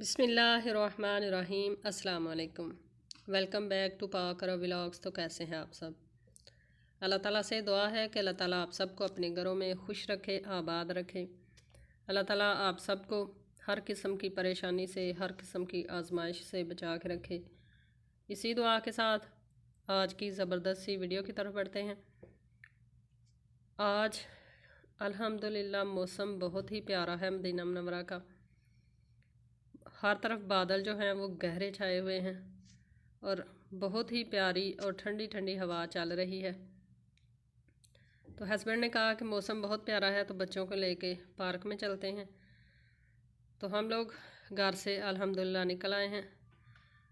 बिस्मिल्लाहिर्रहमानिर्रहीम। अस्सलाम वालेकुम। Welcome back to Pakra vlogs. तो कैसे हैं आप सब? अल्लाह ताला से दुआ है कि अल्लाह ताला आप सबको अपने घरों में खुश रखे, आबाद रखे। अल्लाह ताला आप सबको हर किस्म की परेशानी से, हर किस्म की आजमाइश से बचा के रखे। इसी दुआ के साथ आज की ज़बरदस्त सी वीडियो की तरफ बढ़ते हैं। आज अल्हम्दुलिल्लाह मौसम बहुत ही प्यारा है मदीना मुनव्वरा का। हर तरफ बादल जो हैं वो गहरे छाए हुए हैं और बहुत ही प्यारी और ठंडी ठंडी हवा चल रही है। तो हस्बैंड ने कहा कि मौसम बहुत प्यारा है तो बच्चों को लेके पार्क में चलते हैं। तो हम लोग घर से अल्हम्दुलिल्लाह निकल आए हैं।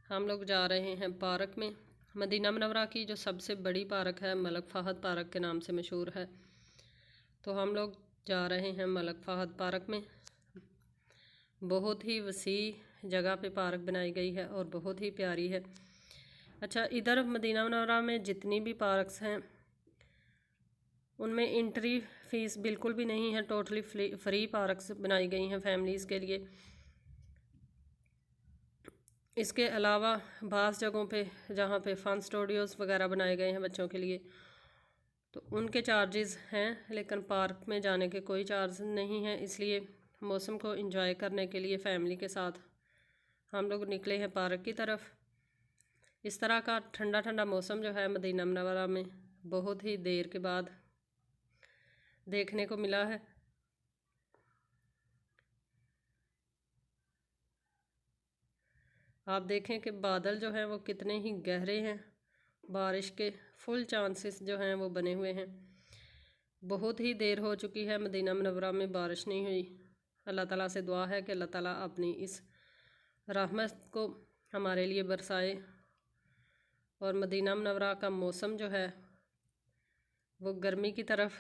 हम लोग जा रहे हैं पार्क में। मदीना मुनव्वरा की जो सबसे बड़ी पार्क है मलक फ़हद पार्क के नाम से मशहूर है। तो हम लोग जा रहे हैं मलक फ़हद पार्क में। बहुत ही वसी जगह पे पार्क बनाई गई है और बहुत ही प्यारी है। अच्छा, इधर मदीना मुनव्वरा में जितनी भी पार्क्स हैं उनमें एंट्री फ़ीस बिल्कुल भी नहीं है। टोटली फ्री पार्क्स बनाई गई हैं फैमिलीज़ के लिए। इसके अलावा बाज़ जगहों पे जहाँ पे फ़न स्टूडियोज़ वगैरह बनाए गए हैं बच्चों के लिए तो उनके चार्जेस हैं, लेकिन पार्क में जाने के कोई चार्ज नहीं है। इसलिए मौसम को एंजॉय करने के लिए फ़ैमिली के साथ हम लोग निकले हैं पार्क की तरफ। इस तरह का ठंडा ठंडा मौसम जो है मदीना मुनव्वरा में बहुत ही देर के बाद देखने को मिला है। आप देखें कि बादल जो हैं वो कितने ही गहरे हैं। बारिश के फुल चांसेस जो हैं वो बने हुए हैं। बहुत ही देर हो चुकी है मदीना मुनव्वरा में बारिश नहीं हुई। अल्लाह ताला से दुआ है कि अल्लाह ताला अपनी इस रहमत को हमारे लिए बरसाए और मदीना मुनव्वरा का मौसम जो है वो गर्मी की तरफ,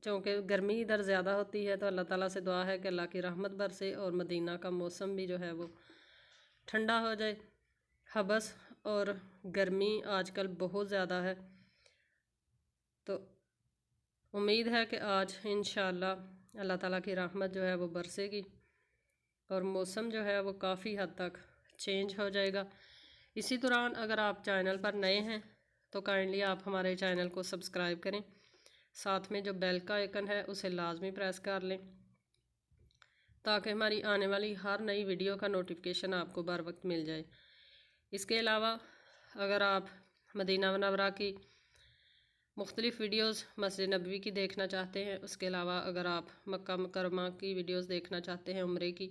चूँकि गर्मी इधर ज़्यादा होती है तो अल्लाह ताला से दुआ है कि अल्लाह की रहमत बरसे और मदीना का मौसम भी जो है वो ठंडा हो जाए। हबस और गर्मी आजकल बहुत ज़्यादा है तो उम्मीद है कि आज इंशाअल्लाह अल्लाह ताला की रहमत जो है वो बरसेगी और मौसम जो है वो काफ़ी हद तक चेंज हो जाएगा। इसी दौरान अगर आप चैनल पर नए हैं तो काइंडली आप हमारे चैनल को सब्सक्राइब करें। साथ में जो बेल का आइकन है उसे लाजमी प्रेस कर लें ताकि हमारी आने वाली हर नई वीडियो का नोटिफिकेशन आपको बर वक्त मिल जाए। इसके अलावा अगर आप मदीना मुनव्वरा की मुख्तलिफ़ वीडियोस मस्जिद नबवी की देखना चाहते हैं, उसके अलावा अगर आप मक्का मुकर्रमा की वीडियोस देखना चाहते हैं उम्रे की,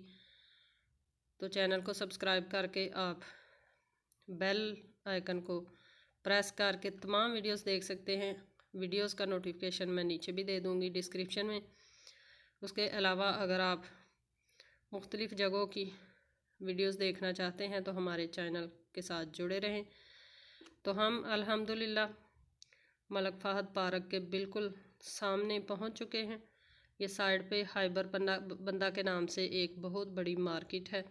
तो चैनल को सब्सक्राइब करके आप बेल आइकन को प्रेस करके तमाम वीडियोस देख सकते हैं। वीडियोस का नोटिफिकेशन मैं नीचे भी दे दूँगी डिस्क्रिप्शन में। उसके अलावा अगर आप मुख्तलिफ़ जगहों की वीडियोस देखना चाहते हैं तो हमारे चैनल के साथ जुड़े रहें। तो हम अल्हम्दुलिल्लाह मलक फ़हद पार्क के बिल्कुल सामने पहुंच चुके हैं। ये साइड पे हाइबर बंदा के नाम से एक बहुत बड़ी मार्केट है।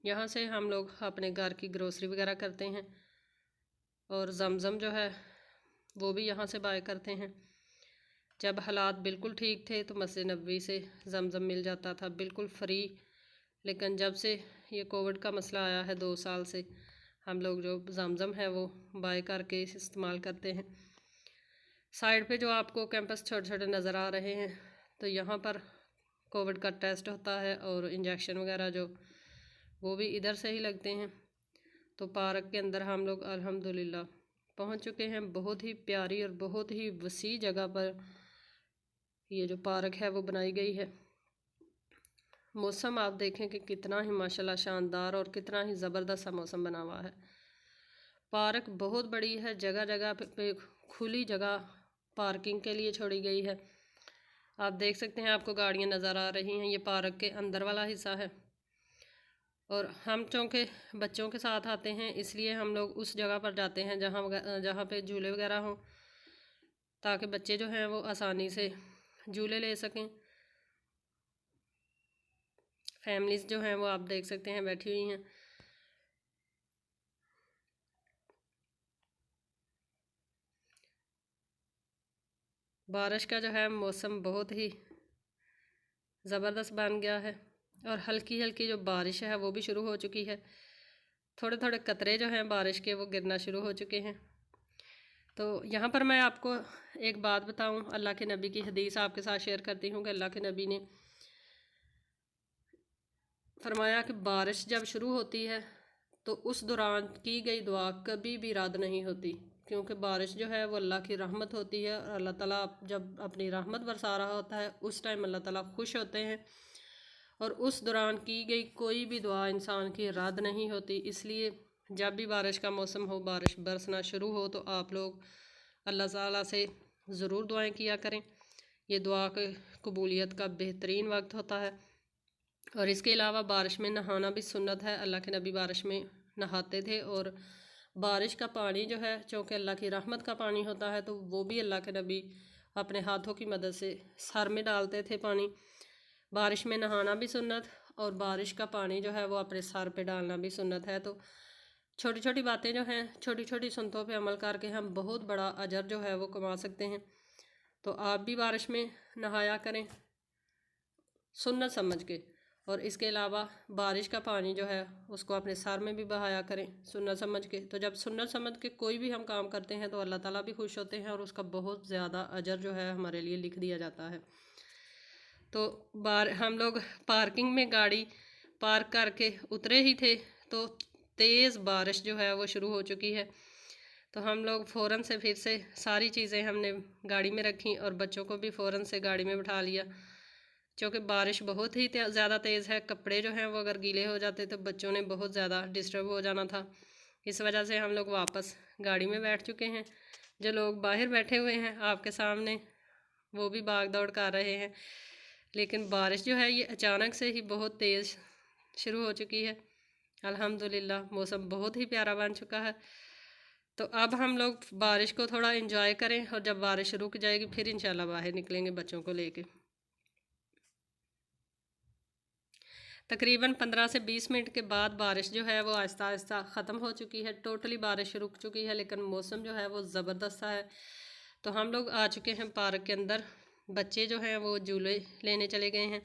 यहाँ से हम लोग अपने घर की ग्रोसरी वगैरह करते हैं और ज़मज़म जो है वो भी यहाँ से बाय करते हैं। जब हालात बिल्कुल ठीक थे तो मस्जिद नबवी से ज़मज़म मिल जाता था बिल्कुल फ्री, लेकिन जब से ये कोविड का मसला आया है 2 साल से हम लोग जो ज़मज़म है वो बाय करके इस्तेमाल करते हैं। साइड पे जो आपको कैंपस छोटे छोटे नज़र आ रहे हैं तो यहाँ पर कोविड का टेस्ट होता है और इंजेक्शन वगैरह जो वो भी इधर से ही लगते हैं। तो पार्क के अंदर हम लोग अल्हम्दुलिल्लाह पहुँच चुके हैं। बहुत ही प्यारी और बहुत ही वसी जगह पर ये जो पार्क है वो बनाई गई है। मौसम आप देखें कि कितना ही माशाल्लाह शानदार और कितना ही ज़बरदस्त सा मौसम बना हुआ है। पार्क बहुत बड़ी है, जगह जगह पे खुली जगह पार्किंग के लिए छोड़ी गई है। आप देख सकते हैं, आपको गाड़ियाँ नज़र आ रही हैं। ये पार्क के अंदर वाला हिस्सा है और हम चूँकि बच्चों के साथ आते हैं इसलिए हम लोग उस जगह पर जाते हैं जहाँ पे झूले वगैरह हों, ताकि बच्चे जो हैं वो आसानी से झूले ले सकें। फैमिलीज़ जो हैं वो आप देख सकते हैं बैठी हुई हैं। बारिश का जो है मौसम बहुत ही ज़बरदस्त बन गया है और हल्की हल्की जो बारिश है वो भी शुरू हो चुकी है। थोड़े थोड़े कतरे जो हैं बारिश के वो गिरना शुरू हो चुके हैं। तो यहाँ पर मैं आपको एक बात बताऊँ, अल्लाह के नबी की हदीस आपके साथ शेयर करती हूँ कि अल्लाह के नबी ने फरमाया कि बारिश जब शुरू होती है तो उस दौरान की गई दुआ कभी भी रद्द नहीं होती, क्योंकि बारिश जो है वो अल्लाह की रहमत होती है और अल्लाह ताला जब अपनी रहमत बरसा रहा होता है उस टाइम अल्लाह ताला खुश होते हैं और उस दौरान की गई कोई भी दुआ इंसान की रद्द नहीं होती। इसलिए जब भी बारिश का मौसम हो, बारिश बरसना शुरू हो, तो आप लोग अल्लाह ताला से ज़रूर दुआएं किया करें। ये दुआ की कबूलियत का बेहतरीन वक्त होता है। और इसके अलावा बारिश में नहाना भी सुन्नत है। अल्लाह के नबी बारिश में नहाते थे और बारिश का पानी जो है चूँकि अल्लाह की रहमत का पानी होता है तो वो भी अल्लाह के नबी अपने हाथों की मदद से सर में डालते थे पानी। बारिश में नहाना भी सुन्नत और बारिश का पानी जो है वो अपने सर पे डालना भी सुन्नत है। तो छोटी छोटी बातें जो हैं, छोटी छोटी सुन्नतों पे अमल करके हम बहुत बड़ा अजर जो है वो कमा सकते हैं। तो आप भी बारिश में नहाया करें सुन्नत समझ के। और इसके अलावा बारिश का पानी जो है उसको अपने सर में भी बहाया करें सुन्नत समझ के। तो जब सुन्नत समझ के कोई भी हम काम करते हैं तो अल्लाह ताला भी खुश होते हैं और उसका बहुत ज़्यादा अजर जो है हमारे लिए लिख दिया जाता है। तो हम लोग पार्किंग में गाड़ी पार्क करके उतरे ही थे तो तेज़ बारिश जो है वो शुरू हो चुकी है। तो हम लोग फ़ौरन से फिर से सारी चीज़ें हमने गाड़ी में रखी और बच्चों को भी फ़ौरन से गाड़ी में बिठा लिया, क्योंकि बारिश बहुत ही ज़्यादा तेज़ है। कपड़े जो हैं वो अगर गीले हो जाते तो बच्चों ने बहुत ज़्यादा डिस्टर्ब हो जाना था। इस वजह से हम लोग वापस गाड़ी में बैठ चुके हैं। जो लोग बाहर बैठे हुए हैं आपके सामने वो भी भाग दौड़ कर रहे हैं, लेकिन बारिश जो है ये अचानक से ही बहुत तेज़ शुरू हो चुकी है। अल्हम्दुलिल्लाह मौसम बहुत ही प्यारा बन चुका है। तो अब हम लोग बारिश को थोड़ा एंजॉय करें और जब बारिश रुक जाएगी फिर इंशाल्लाह बाहर निकलेंगे बच्चों को लेके। तकरीबन 15 से 20 मिनट के बाद बारिश जो है वो आहिस्ता आहिस्ता ख़त्म हो चुकी है। टोटली बारिश रुक चुकी है, लेकिन मौसम जो है वो ज़बरदस्त सा है। तो हम लोग आ चुके हैं पार्क के अंदर। बच्चे जो हैं वो झूले लेने चले गए हैं।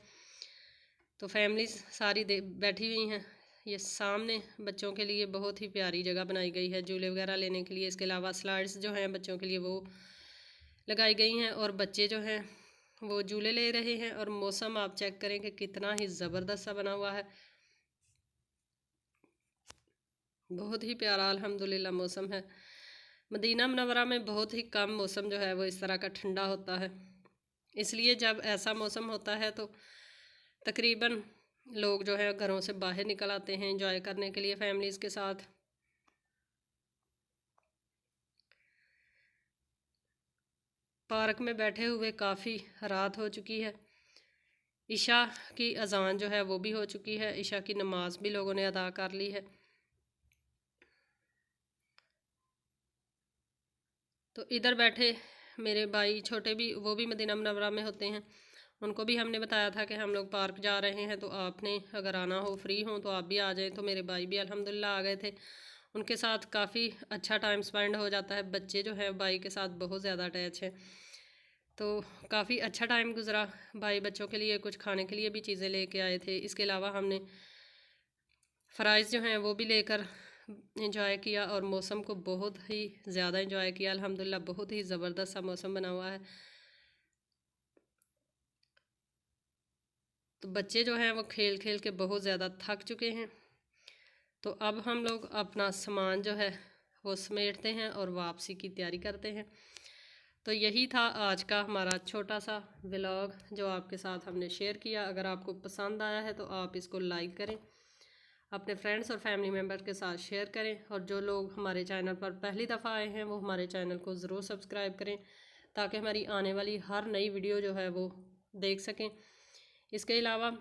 तो फैमिली सारी बैठी हुई हैं। ये सामने बच्चों के लिए बहुत ही प्यारी जगह बनाई गई है झूले वगैरह लेने के लिए। इसके अलावा स्लाइड्स जो हैं बच्चों के लिए वो लगाई गई हैं और बच्चे जो हैं वो झूले ले रहे हैं। और मौसम आप चेक करें कि कितना ही ज़बरदस्त सा बना हुआ है, बहुत ही प्यारा अल्हम्दुलिल्लाह मौसम है। मदीना मुनव्वरा में बहुत ही कम मौसम जो है वो इस तरह का ठंडा होता है, इसलिए जब ऐसा मौसम होता है तो तकरीबन लोग जो है घरों से बाहर निकल आते हैं एंजॉय करने के लिए फैमिलीज़ के साथ। पार्क में बैठे हुए काफ़ी रात हो चुकी है। इशा की अज़ान जो है वो भी हो चुकी है। इशा की नमाज भी लोगों ने अदा कर ली है। तो इधर बैठे मेरे भाई छोटे भी, वो भी मदीना मुनव्वरा में होते हैं। उनको भी हमने बताया था कि हम लोग पार्क जा रहे हैं, तो आपने अगर आना हो फ्री हो तो आप भी आ जाएं। तो मेरे भाई भी अल्हम्दुलिल्लाह आ गए थे। उनके साथ काफ़ी अच्छा टाइम स्पेंड हो जाता है। बच्चे जो हैं भाई के साथ बहुत ज़्यादा अटैच हैं, तो काफ़ी अच्छा टाइम गुज़रा। भाई बच्चों के लिए कुछ खाने के लिए भी चीज़ें लेके आए थे। इसके अलावा हमने फ़राइज़ जो हैं वो भी लेकर एंजॉय किया और मौसम को बहुत ही ज़्यादा एंजॉय किया। अल्हम्दुलिल्लाह बहुत ही ज़बरदस्त सा मौसम बना हुआ है। तो बच्चे जो हैं वो खेल खेल के बहुत ज़्यादा थक चुके हैं। तो अब हम लोग अपना सामान जो है वो समेटते हैं और वापसी की तैयारी करते हैं। तो यही था आज का हमारा छोटा सा व्लॉग जो आपके साथ हमने शेयर किया। अगर आपको पसंद आया है तो आप इसको लाइक करें, अपने फ्रेंड्स और फैमिली मेम्बर के साथ शेयर करें। और जो लोग हमारे चैनल पर पहली दफ़ा आए हैं वो हमारे चैनल को ज़रूर सब्सक्राइब करें, ताकि हमारी आने वाली हर नई वीडियो जो है वो देख सकें। इसके अलावा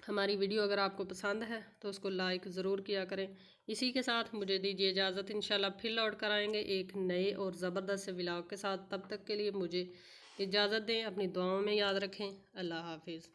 हमारी वीडियो अगर आपको पसंद है तो उसको लाइक ज़रूर किया करें। इसी के साथ मुझे दीजिए इजाज़त। इंशाल्लाह फिर लौट कर आएँगे एक नए और ज़बरदस्त से व्लॉग के साथ। तब तक के लिए मुझे इजाज़त दें। अपनी दुआओं में याद रखें। अल्लाह हाफिज़।